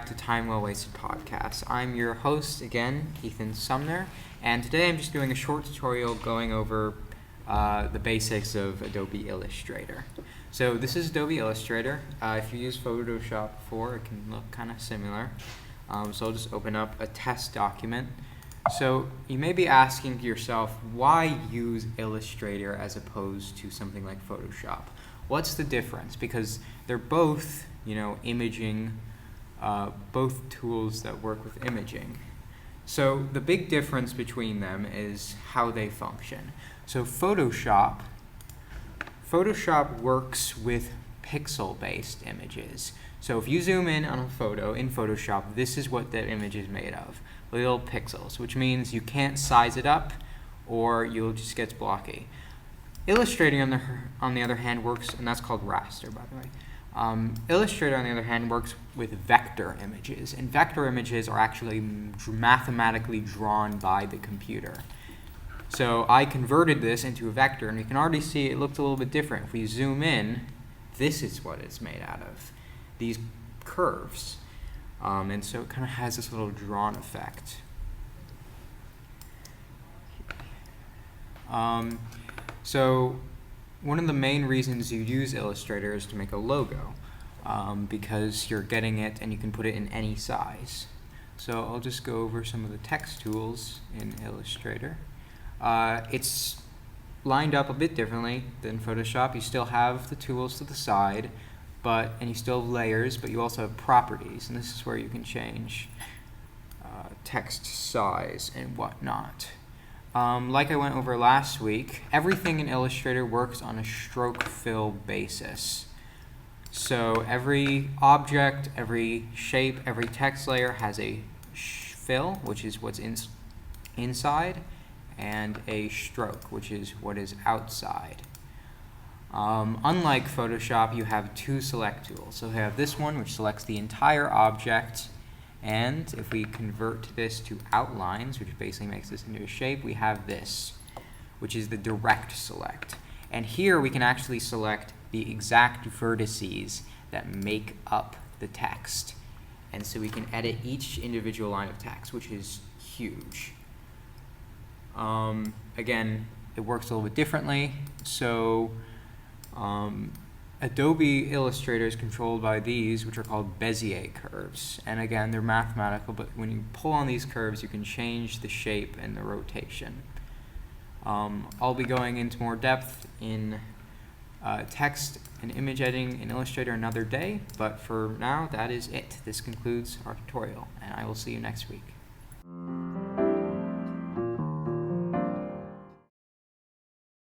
to Time Well Wasted Podcast. I'm your host again, Ethan Sumner, and today I'm just doing a short tutorial going over the basics of Adobe Illustrator. So this is Adobe Illustrator. If you used Photoshop before, it can look kind of similar. So I'll just open up a test document. So you may be asking yourself, why use Illustrator as opposed to something like Photoshop? What's the difference? Because they're both, imaging, both tools that work with imaging. So the big difference between them is how they function. So Photoshop works with pixel-based images. So if you zoom in on a photo in Photoshop, this is what that image is made of, little pixels, which means you can't size it up or you'll just get blocky. Illustrator, on the other hand, works, and that's called raster, by the way. Illustrator, on the other hand, works with vector images, and vector images are actually mathematically drawn by the computer. So I converted this into a vector, and you can already see it looks a little bit different. If we zoom in, this is what it's made out of, these curves. And so it kind of has this little drawn effect. So one of the main reasons you use Illustrator is to make a logo, because you're getting it and you can put it in any size. So I'll just go over some of the text tools in Illustrator. It's lined up a bit differently than Photoshop. You still have the tools to the side, and you still have layers, but you also have properties, and this is where you can change text size and whatnot. Like I went over last week, everything in Illustrator works on a stroke fill basis. So every object, every shape, every text layer has a fill, which is what's inside, and a stroke, which is what is outside. Unlike Photoshop, you have two select tools. So we have this one, which selects the entire object, and if we convert this to outlines, which basically makes this into a shape, we have this, which is the direct select. And here we can actually select the exact vertices that make up the text. And so we can edit each individual line of text, which is huge. Again, it works a little bit differently. So Adobe Illustrator is controlled by these, which are called Bezier curves. And again, they're mathematical, but when you pull on these curves, you can change the shape and the rotation. I'll be going into more depth in text and image editing in Illustrator another day, but for now, that is it. This concludes our tutorial, and I will see you next week.